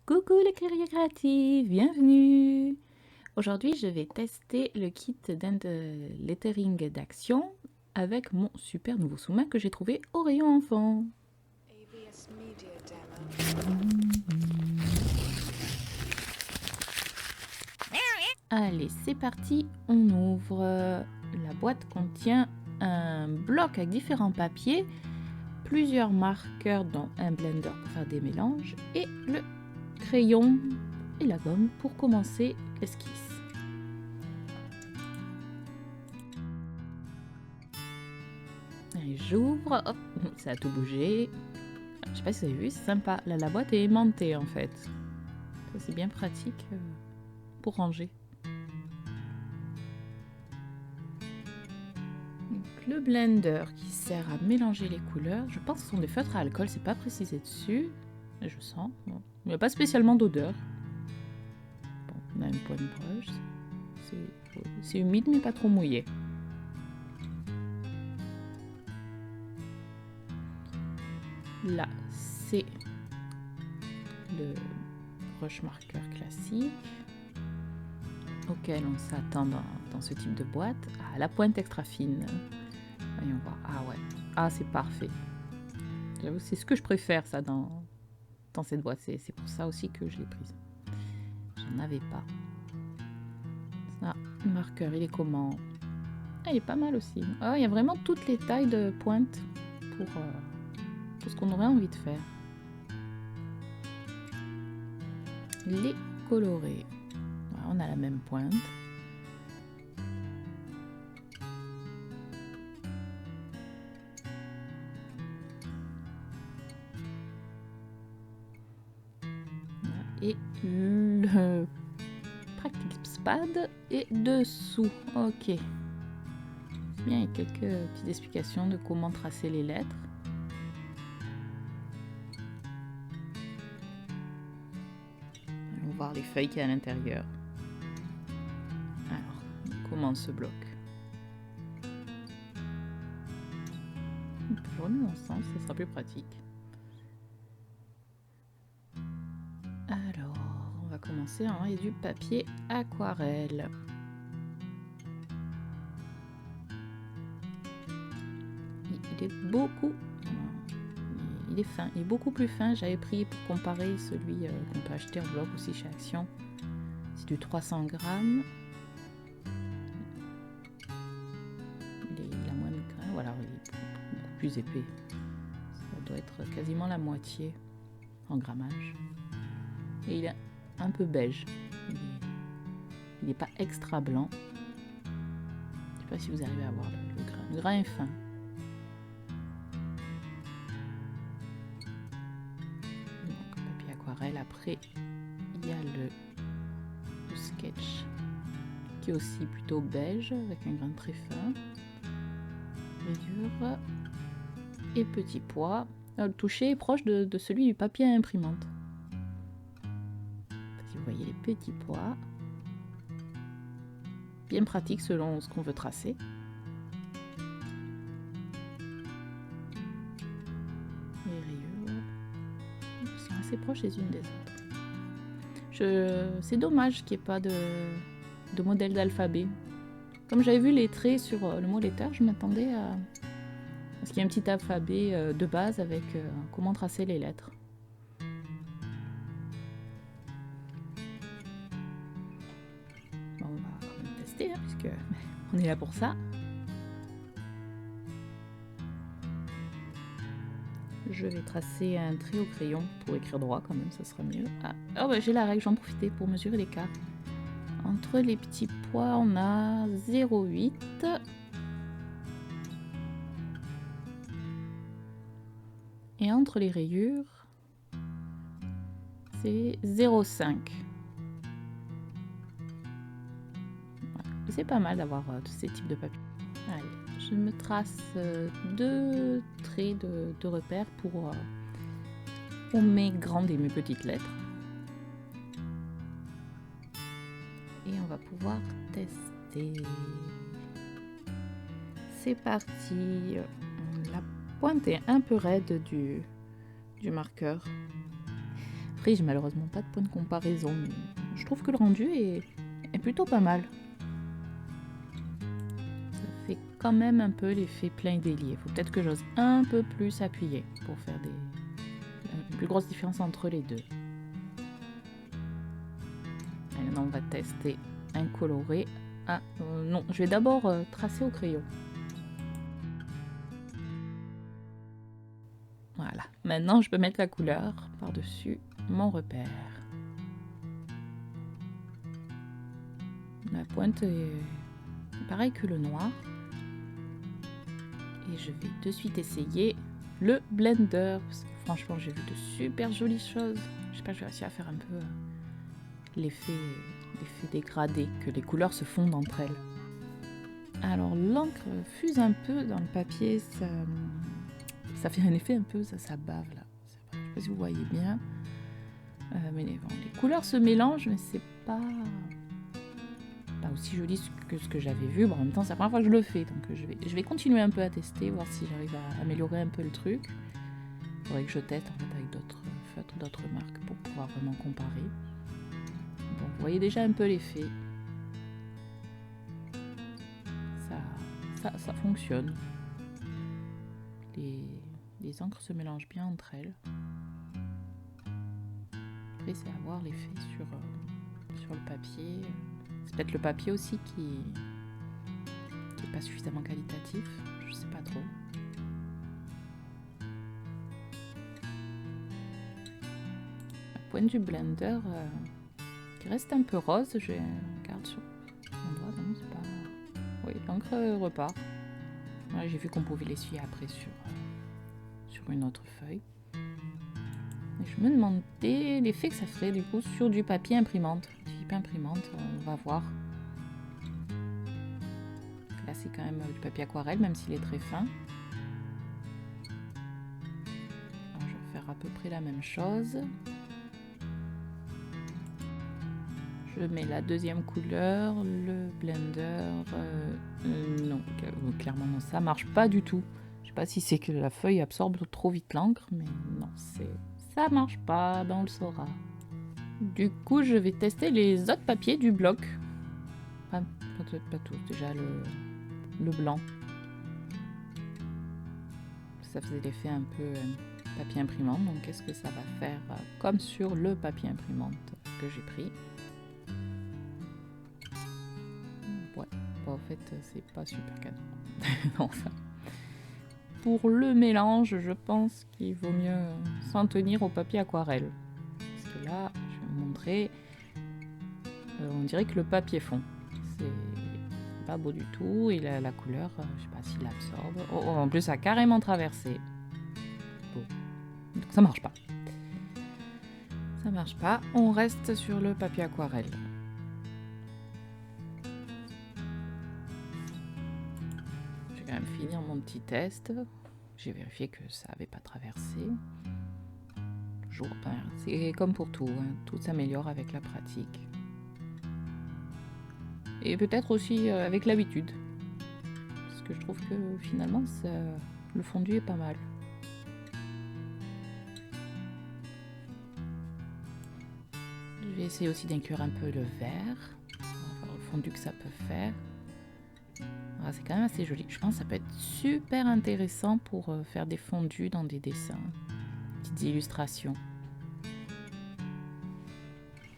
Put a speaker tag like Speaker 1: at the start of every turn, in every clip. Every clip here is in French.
Speaker 1: Coucou les curieux créatifs, bienvenue! Aujourd'hui, je vais tester le kit lettering d'action avec mon super nouveau sous-main que j'ai trouvé au rayon enfant.
Speaker 2: AVS Media Demo.
Speaker 1: Allez, c'est parti, on ouvre. La boîte contient un bloc avec différents papiers, plusieurs marqueurs dont un blender pour faire des mélanges et le crayon et la gomme pour commencer l'esquisse. Et j'ouvre, hop, ça a tout bougé. Je sais pas si vous avez vu, c'est sympa. Là, la boîte est aimantée en fait. Ça, c'est bien pratique pour ranger. Donc, le blender qui sert à mélanger les couleurs. Je pense que ce sont des feutres à alcool, c'est pas précisé dessus. Et je sens. Bon. Il n'y a pas spécialement d'odeur. Bon, on a une point de brush. C'est humide mais pas trop mouillé. Là, c'est le brush marqueur classique auquel on s'attend dans ce type de boîte. Ah, la pointe extra fine. Voyons voir. Ah ouais. Ah, c'est parfait. J'avoue, c'est ce que je préfère, ça, dans cette boîte. C'est pour ça aussi que je l'ai prise. J'en avais pas. Ça, le marqueur, il est comment? Ah, il est pas mal aussi. Ah, il y a vraiment toutes les tailles de pointe pour ce qu'on aurait envie de faire. Les colorés. Voilà, on a la même pointe. Et le Practice Pad est dessous. Ok. Bien, il y a quelques petites explications de comment tracer les lettres. Allons voir les feuilles qu'il y a à l'intérieur. Alors, on commence ce bloc. On peut le remettre ensemble, ça sera plus pratique. Alors, on va commencer à envoyer du papier aquarelle. Il est beaucoup... Il est fin, il est beaucoup plus fin. J'avais pris pour comparer celui qu'on peut acheter en bloc aussi chez Action. C'est du 300 grammes. Il a moins de grains, voilà, il est beaucoup plus épais. Ça doit être quasiment la moitié en grammage. Et il est un peu beige. Il n'est pas extra blanc. Je ne sais pas si vous arrivez à voir le grain. Le grain est fin. Donc, papier aquarelle. Après, il y a le sketch qui est aussi plutôt beige avec un grain très fin. Rayure et petit pois. Le toucher est proche de celui du papier à imprimante. Si vous voyez les petits pois. Bien pratique selon ce qu'on veut tracer. Les rayures sont assez proches les unes des autres. C'est dommage qu'il n'y ait pas de modèle d'alphabet. Comme j'avais vu les traits sur le mot letter, je m'attendais à ce qu'il y ait un petit alphabet de base avec comment tracer les lettres. Bon, on va quand même tester, hein, puisque on est là pour ça. Je vais tracer un trait au crayon pour écrire droit quand même, ça sera mieux. Ah, oh bah, j'ai la règle, j'en profitais pour mesurer l'écart. Entre les petits pois, on a 0,8. Et entre les rayures, c'est 0,5. Voilà. C'est pas mal d'avoir tous ces types de papier. Allez, je me trace deux traits de repère pour mes grandes et mes petites lettres. Et on va pouvoir tester. C'est parti. La pointe est un peu raide du marqueur. Après, j'ai malheureusement pas de point de comparaison, mais je trouve que le rendu est plutôt pas mal. Ça fait quand même un peu l'effet plein délié. Faut peut-être que j'ose un peu plus appuyer pour faire une plus grosse différence entre les deux. Et maintenant, on va tester un coloré. Ah non, je vais d'abord tracer au crayon. Voilà, maintenant je peux mettre la couleur par-dessus mon repère. La pointe est pareil que le noir. Et je vais de suite essayer le blender. Parce que franchement, j'ai vu de super jolies choses. J'espère que je vais réussir à faire un peu l'effet dégradé, que les couleurs se fondent entre elles. Alors l'encre fuse un peu dans le papier, ça fait un effet un peu, ça bave là. Je sais pas si vous voyez bien. Mais bon, les couleurs se mélangent, mais c'est pas aussi joli que ce que j'avais vu. Bon, en même temps, c'est la première fois que je le fais, donc je vais continuer un peu à tester, voir si j'arrive à améliorer un peu le truc. Il faudrait que je teste en fait avec d'autres feutres, d'autres marques pour pouvoir vraiment comparer. Bon, vous voyez déjà un peu l'effet. Ça fonctionne. Les encres se mélangent bien entre elles. Après, c'est à voir l'effet sur le papier. C'est peut-être le papier aussi qui est pas suffisamment qualitatif. Je sais pas trop. La pointe du blender qui reste un peu rose. Je regarde sur l'endroit. Non, c'est pas. Oui, l'encre repart. Ouais, j'ai vu qu'on pouvait l'essuyer après sur une autre feuille. Et je me demandais l'effet que ça ferait du coup sur du papier imprimante. Type imprimante, on va voir. Là c'est quand même du papier aquarelle, même s'il est très fin. Alors, je vais faire à peu près la même chose. Je mets la deuxième couleur, le blender. Non, clairement non, ça marche pas du tout. Je sais pas si c'est que la feuille absorbe trop vite l'encre, mais non, ça marche pas, ben on le saura. Du coup, je vais tester les autres papiers du bloc. Enfin, peut-être pas tous, déjà le blanc. Ça faisait l'effet un peu papier imprimante, donc qu'est-ce que ça va faire comme sur le papier imprimante que j'ai pris. Ouais, bon, en fait, c'est pas super cadeau. Non, ça. Pour le mélange, je pense qu'il vaut mieux s'en tenir au papier aquarelle. Parce que là, je vais vous montrer, on dirait que le papier fond. C'est pas beau du tout et la couleur, je sais pas s'il absorbe. Oh, en plus, ça a carrément traversé. Bon. Donc ça marche pas. Ça marche pas. On reste sur le papier aquarelle. Je vais quand même finir mon petit test. J'ai vérifié que ça n'avait pas traversé. Toujours, c'est comme pour tout, hein. Tout s'améliore avec la pratique. Et peut-être aussi avec l'habitude. Parce que je trouve que finalement, le fondu est pas mal. Je vais essayer aussi d'inclure un peu le vert. Voir le fondu que ça peut faire. Ah, c'est quand même assez joli. Je pense que ça peut être super intéressant pour faire des fondus dans des dessins. Petites illustrations.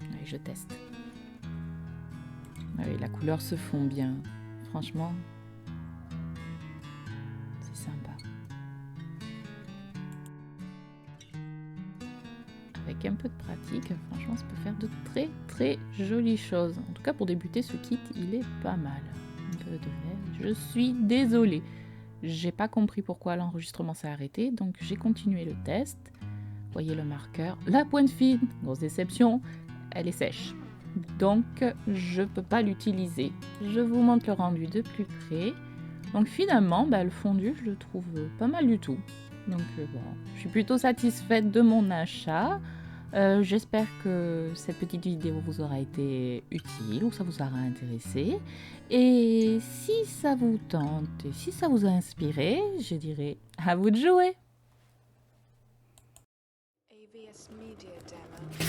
Speaker 1: Allez, je teste. Ah oui, la couleur se fond bien. Franchement, c'est sympa. Avec un peu de pratique, franchement, ça peut faire de très très jolies choses. En tout cas, pour débuter, ce kit, il est pas mal. Un peu de vert. Je suis désolée. J'ai pas compris pourquoi l'enregistrement s'est arrêté, donc j'ai continué le test. Voyez le marqueur. La pointe fine, grosse déception, elle est sèche. Donc, je peux pas l'utiliser. Je vous montre le rendu de plus près. Donc finalement, le fondu, je le trouve pas mal du tout. Donc bon, je suis plutôt satisfaite de mon achat. J'espère que cette petite vidéo vous aura été utile ou ça vous aura intéressé. Et si ça vous tente et si ça vous a inspiré, je dirais à vous de jouer.
Speaker 2: AVS Media Demo.